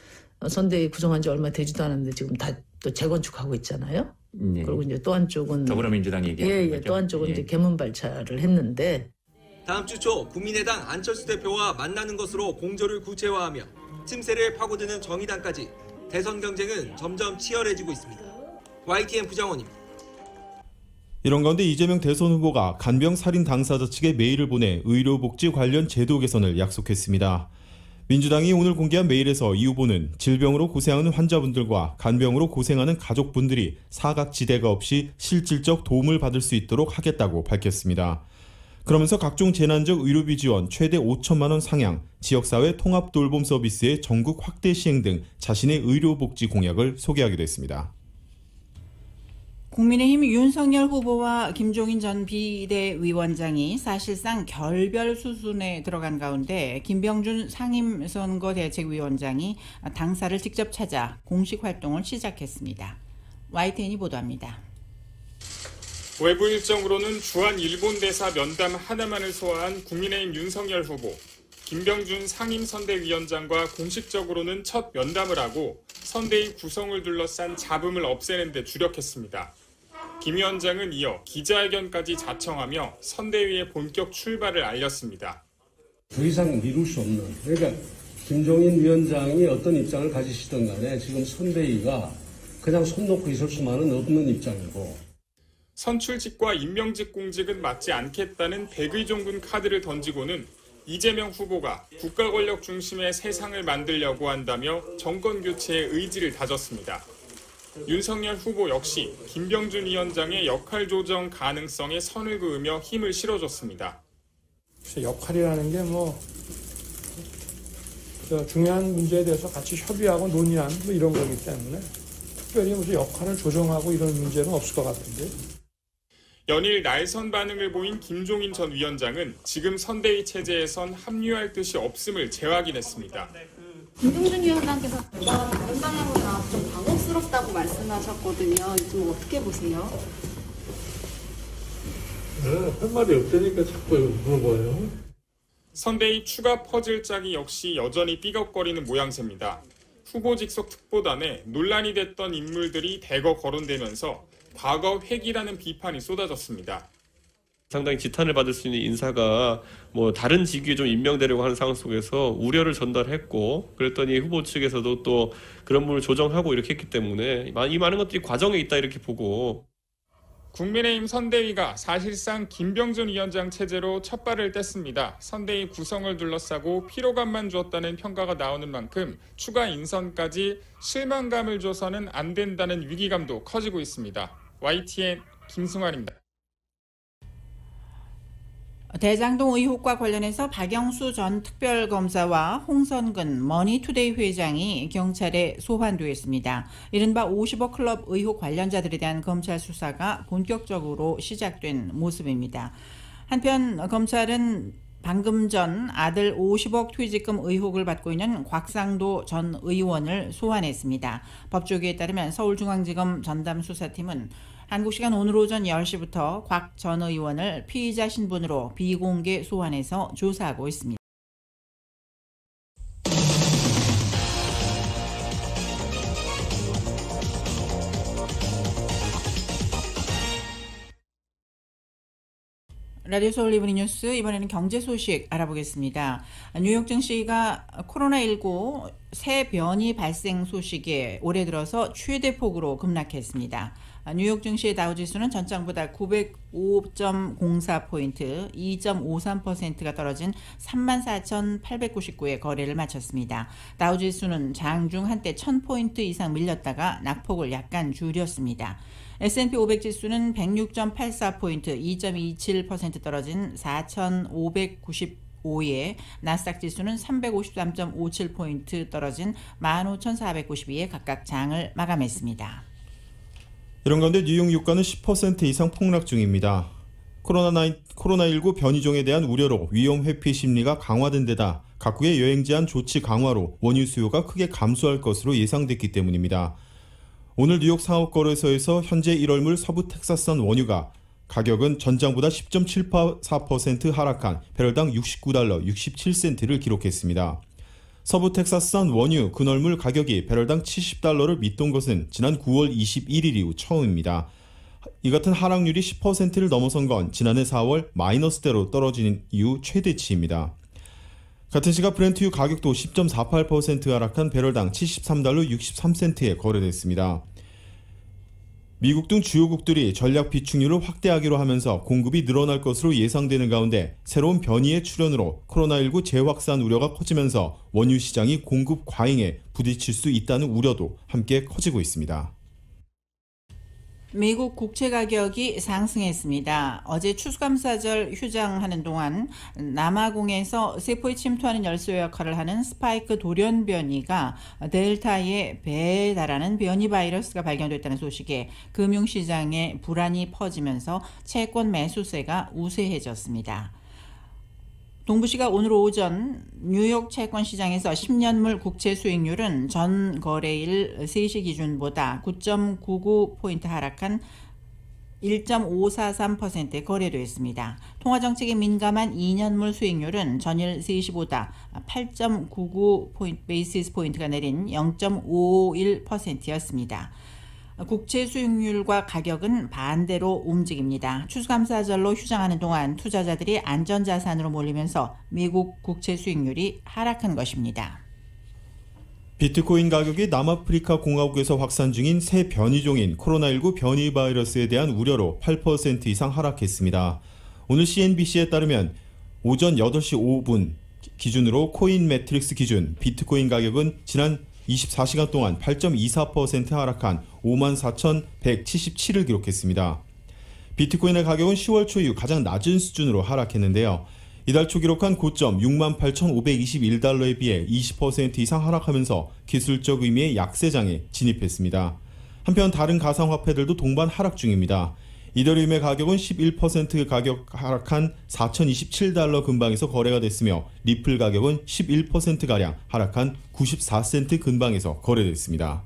선대위 구성한 지 얼마 되지도 않았는데 지금 다 또 재건축하고 있잖아요. 그리고 이제 또 한쪽은 더불어민주당 얘기하는 거죠. 또 한쪽은 이제 개문발차를 했는데 다음 주 초 국민의당 안철수 대표와 만나는 것으로 공조를 구체화하며 틈새를 파고드는 정의당까지 대선 경쟁은 점점 치열해지고 있습니다. YTN 부장원입니다. 이런 가운데 이재명 대선 후보가 간병 살인 당사자 측에 메일을 보내 의료복지 관련 제도 개선을 약속했습니다. 민주당이 오늘 공개한 메일에서 이 후보는 질병으로 고생하는 환자분들과 간병으로 고생하는 가족분들이 사각지대가 없이 실질적 도움을 받을 수 있도록 하겠다고 밝혔습니다. 그러면서 각종 재난적 의료비 지원 최대 5천만 원 상향, 지역사회 통합돌봄 서비스의 전국 확대 시행 등 자신의 의료복지 공약을 소개하기도 했습니다. 국민의힘 윤석열 후보와 김종인 전 비대위원장이 사실상 결별 수순에 들어간 가운데 김병준 상임선거대책위원장이 당사를 직접 찾아 공식 활동을 시작했습니다. YTN이 보도합니다. 외부 일정으로는 주한 일본 대사 면담 하나만을 소화한 국민의힘 윤석열 후보, 김병준 상임선대위원장과 공식적으로는 첫 면담을 하고 선대위 구성을 둘러싼 잡음을 없애는 데 주력했습니다. 김 위원장은 이어 기자회견까지 자청하며 선대위의 본격 출발을 알렸습니다. 더 이상 미룰 수 없는, 그러니까 김종인 위원장이 어떤 입장을 가지시든 간에 지금 선대위가 그냥 손 놓고 있을 수만은 없는 입장이고, 선출직과 임명직 공직은 맞지 않겠다는 백의종군 카드를 던지고는 이재명 후보가 국가 권력 중심의 세상을 만들려고 한다며 정권 교체의 의지를 다졌습니다. 윤석열 후보 역시 김병준 위원장의 역할 조정 가능성에 선을 그으며 힘을 실어줬습니다. 역할이라는 게 중요한 문제에 대해서 같이 협의하고 논의하는 이런 거기 때문에 특별히 무슨 역할을 조정하고 이런 문제는 없을 것 같은데. 연일 날선 반응을 보인 김종인 전 위원장은 지금 선대위 체제에선 합류할 뜻이 없음을 재확인했습니다. 김병준 위원장께서 다른 방향으로 나와서 좀 당혹스럽다고 말씀하셨거든요. 좀 어떻게 보세요? 할 말이 없으니까 자꾸 물어봐요. 선대위 추가 퍼즐 짜기 역시 여전히 삐걱거리는 모양새입니다. 후보 직속 특보단에 논란이 됐던 인물들이 대거 거론되면서 과거 회기라는 비판이 쏟아졌습니다. 상당히 지탄을 받을 수 있는 인사가 다른 직위에 좀 임명되려고 하는 상황 속에서 우려를 전달했고, 그랬더니 후보 측에서도 또 그런 부분을 조정하고 이렇게 했기 때문에 이 많은 것들이 과정에 있다 이렇게 보고. 국민의힘 선대위가 사실상 김병준 위원장 체제로 첫 발을 뗐습니다. 선대위 구성을 둘러싸고 피로감만 주었다는 평가가 나오는 만큼 추가 인선까지 실망감을 줘서는 안 된다는 위기감도 커지고 있습니다. YTN 김승환입니다. 대장동 의혹과 관련해서 박영수 전 특별검사와 홍선근 머니투데이 회장이 경찰에 소환됐습니다. 이른바 50억 클럽 의혹 관련자들에 대한 검찰 수사가 본격적으로 시작된 모습입니다. 한편 검찰은 방금 전 아들 50억 퇴직금 의혹을 받고 있는 곽상도 전 의원을 소환했습니다. 법조계에 따르면 서울중앙지검 전담수사팀은 한국시간 오늘 오전 10시부터 곽 전 의원을 피의자 신분으로 비공개 소환해서 조사하고 있습니다. 라디오 서울 이브닝 뉴스, 이번에는 경제 소식 알아보겠습니다. 뉴욕 증시가 코로나19 새 변이 발생 소식에 올해 들어서 최대 폭으로 급락했습니다. 뉴욕 증시의 다우지수는 전장보다 905.04포인트, 2.53%가 떨어진 34,899에 거래를 마쳤습니다. 다우지수는 장중 한때 1000포인트 이상 밀렸다가 낙폭을 약간 줄였습니다. S&P 500 지수는 106.84포인트, 2.27% 떨어진 4,595에, 나스닥 지수는 353.57포인트 떨어진 15,492에 각각 장을 마감했습니다. 이런 가운데 뉴욕 유가는 10% 이상 폭락 중입니다. 코로나19 변이종에 대한 우려로 위험 회피 심리가 강화된 데다 각국의 여행 제한 조치 강화로 원유 수요가 크게 감소할 것으로 예상됐기 때문입니다. 오늘 뉴욕 상업거래소에서 현재 1월물 서부 텍사스산 원유가 가격은 전장보다 10.74% 하락한 배럴당 69달러 67센트를 기록했습니다. 서부 텍사스산 원유 근월물 가격이 배럴당 70달러를 밑돈 것은 지난 9월 21일 이후 처음입니다. 이 같은 하락률이 10%를 넘어선 건 지난해 4월 마이너스대로 떨어진 이후 최대치입니다. 같은 시각 브렌트유 가격도 10.48% 하락한 배럴당 73달러 63센트에 거래됐습니다. 미국 등 주요국들이 전략 비축률을 확대하기로 하면서 공급이 늘어날 것으로 예상되는 가운데 새로운 변이의 출현으로 코로나19 재확산 우려가 커지면서 원유 시장이 공급 과잉에 부딪힐 수 있다는 우려도 함께 커지고 있습니다. 미국 국채 가격이 상승했습니다. 어제 추수감사절 휴장하는 동안 남아공에서 세포에 침투하는 열쇠 역할을 하는 스파이크 돌연 변이가 델타의 배에 달하는 변이 바이러스가 발견됐다는 소식에 금융시장에 불안이 퍼지면서 채권 매수세가 우세해졌습니다. 동부시가 오늘 오전 뉴욕 채권 시장에서 10년물 국채 수익률은 전 거래일 3시 기준보다 9.99포인트 하락한 1.543%에 거래됐습니다. 통화정책에 민감한 2년물 수익률은 전일 3시보다 8.99 베이시스 포인트가 내린 0.51%였습니다. 국채 수익률과 가격은 반대로 움직입니다. 추수감사절로 휴장하는 동안 투자자들이 안전자산으로 몰리면서 미국 국채 수익률이 하락한 것입니다. 비트코인 가격이 남아프리카 공화국에서 확산 중인 새 변이종인 코로나19 변이 바이러스에 대한 우려로 8% 이상 하락했습니다. 오늘 CNBC에 따르면 오전 8시 5분 기준으로 코인 매트릭스 기준 비트코인 가격은 지난 24시간 동안 8.24% 하락한 54,177을 기록했습니다. 비트코인의 가격은 10월 초 이후 가장 낮은 수준으로 하락했는데요. 이달 초 기록한 고점 68,521달러에 비해 20% 이상 하락하면서 기술적 의미의 약세장에 진입했습니다. 한편 다른 가상화폐들도 동반 하락 중입니다. 이더리움의 가격은 11% 가격 하락한 4,027달러 근방에서 거래가 됐으며 리플 가격은 11%가량 하락한 94센트 근방에서 거래됐습니다.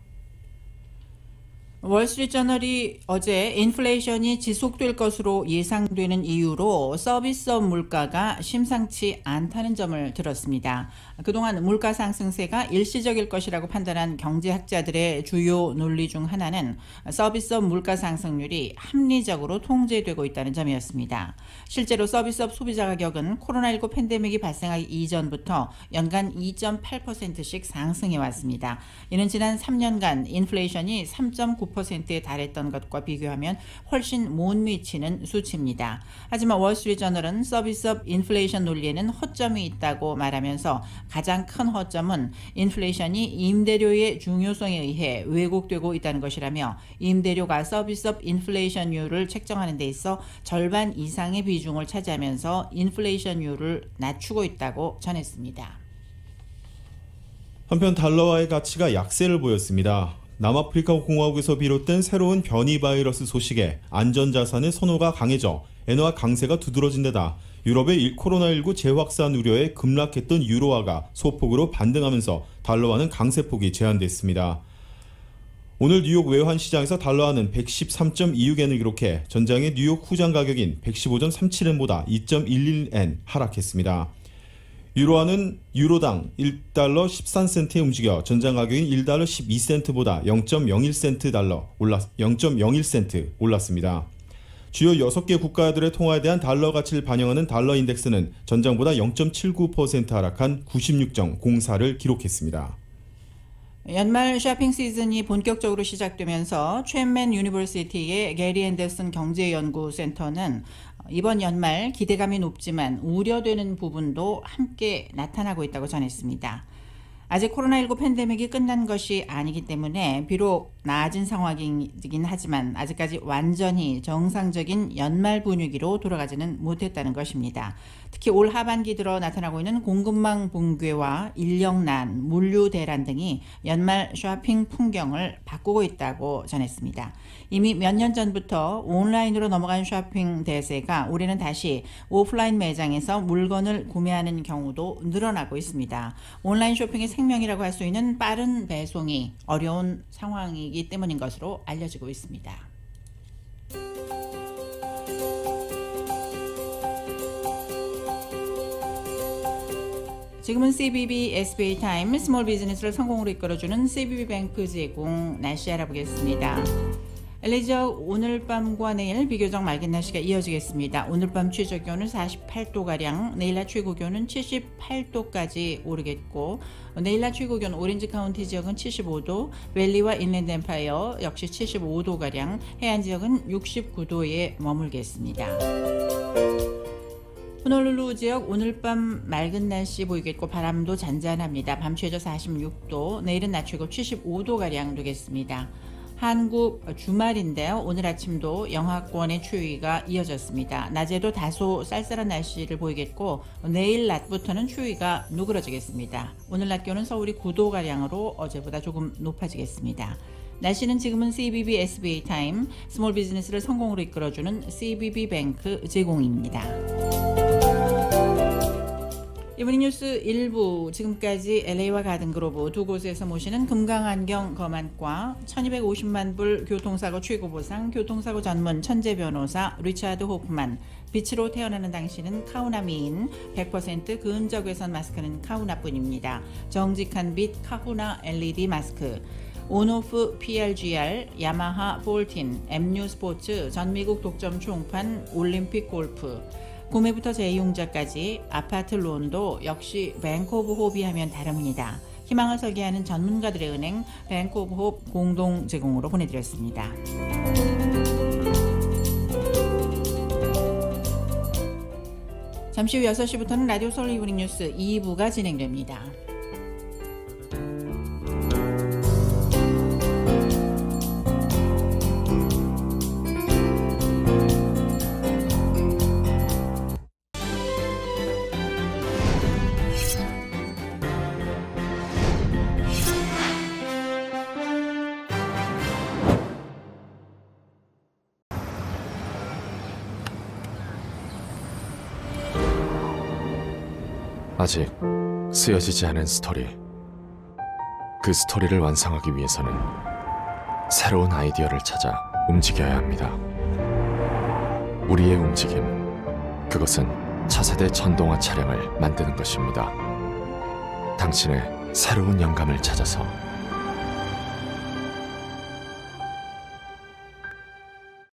월스트리트저널이 어제 인플레이션이 지속될 것으로 예상되는 이유로 서비스업 물가가 심상치 않다는 점을 들었습니다. 그동안 물가 상승세가 일시적일 것이라고 판단한 경제학자들의 주요 논리 중 하나는 서비스업 물가 상승률이 합리적으로 통제되고 있다는 점이었습니다. 실제로 서비스업 소비자 가격은 코로나19 팬데믹이 발생하기 이전부터 연간 2.8%씩 상승해 왔습니다. 이는 지난 3년간 인플레이션이 3.9%에 달했던 것과 비교하면 훨씬 못 미치는 수치입니다. 하지만 월스트리트저널은 서비스업 인플레이션 논리에는 허점이 있다고 말하면서 가장 큰 허점은 인플레이션이 임대료의 중요성에 의해 왜곡되고 있다는 것이라며 임대료가 서비스업 인플레이션율을 책정하는 데 있어 절반 이상의 비중을 차지하면서 인플레이션율을 낮추고 있다고 전했습니다. 한편 달러화의 가치가 약세를 보였습니다. 남아프리카 공화국에서 비롯된 새로운 변이 바이러스 소식에 안전자산의 선호가 강해져 엔화 강세가 두드러진 데다 유럽의 코로나19 재확산 우려에 급락했던 유로화가 소폭으로 반등하면서 달러화는 강세폭이 제한됐습니다. 오늘 뉴욕 외환시장에서 달러화는 113.26엔을 기록해 전장의 뉴욕 후장 가격인 115.37엔보다 2.11엔 하락했습니다. 유로화는 유로당 1달러 13센트에 움직여 전장 가격인 1달러 12센트보다 0.01센트 올랐습니다. 주요 6개 국가들의 통화에 대한 달러 가치를 반영하는 달러 인덱스는 전장보다 0.79% 하락한 96.04를 기록했습니다. 연말 쇼핑 시즌이 본격적으로 시작되면서 챈맨 유니버시티의 게리 앤더슨 경제연구센터는 이번 연말 기대감이 높지만 우려되는 부분도 함께 나타나고 있다고 전했습니다. 아직 코로나19 팬데믹이 끝난 것이 아니기 때문에 비록 나아진 상황이긴 하지만 아직까지 완전히 정상적인 연말 분위기로 돌아가지는 못했다는 것입니다. 특히 올 하반기 들어 나타나고 있는 공급망 붕괴와 인력난, 물류 대란 등이 연말 쇼핑 풍경을 바꾸고 있다고 전했습니다. 이미 몇 년 전부터 온라인으로 넘어간 쇼핑 대세가 올해는 다시 오프라인 매장에서 물건을 구매하는 경우도 늘어나고 있습니다. 온라인 쇼핑의 생명이라고 할 수 있는 빠른 배송이 어려운 상황이기 때문인 것으로 알려지고 있습니다. 지금은 CBB SBA 타임 스몰 비즈니스를 성공으로 이끌어주는 CBB뱅크 제공 날씨 알아보겠습니다. LA 지역 오늘 밤과 내일 비교적 맑은 날씨가 이어지겠습니다. 오늘 밤 최저 기온은 48도가량, 내일 낮 최고 기온은 78도까지 오르겠고 내일 낮 최고 기온 오렌지 카운티 지역은 75도, 밸리와 인랜드 엠파이어 역시 75도가량, 해안 지역은 69도에 머물겠습니다. 호놀룰루 지역 오늘 밤 맑은 날씨 보이겠고 바람도 잔잔합니다. 밤 최저 46도, 내일은 낮 최고 75도가량 되겠습니다. 한국 주말인데요. 오늘 아침도 영하권의 추위가 이어졌습니다. 낮에도 다소 쌀쌀한 날씨를 보이겠고 내일 낮부터는 추위가 누그러지겠습니다. 오늘 낮 기온은 서울이 9도가량으로 어제보다 조금 높아지겠습니다. 날씨는 지금은 CBB SBA 타임, 스몰 비즈니스를 성공으로 이끌어주는 CBB 뱅크 제공입니다. 이브닝 뉴스 1부, 지금까지 LA와 가든그로브 두 곳에서 모시는 금강안경 검안과 1250만 불 교통사고 최고보상 교통사고 전문 천재 변호사 리차드 호프만, 빛으로 태어나는 당신은 카우나 미인, 100% 근적외선 마스크는 카우나뿐입니다. 정직한 빛 카후나 LED 마스크, 온오프 PRGR, 야마하 볼틴, MU 스포츠, 전미국 독점 총판, 올림픽 골프, 구매부터 재이용자까지 아파트 론도 역시 뱅크 오브 홉이 하면 다릅니다. 희망을 설계하는 전문가들의 은행 뱅크 오브 홉 공동 제공으로 보내드렸습니다. 잠시 후 6시부터는 라디오 서울 이브닝 뉴스 2부가 진행됩니다. 아직 쓰여지지 않은 스토리. 그 스토리를 완성하기 위해서는 새로운 아이디어를 찾아 움직여야 합니다. 우리의 움직임, 그것은 차세대 전동화 차량을 만드는 것입니다. 당신의 새로운 영감을 찾아서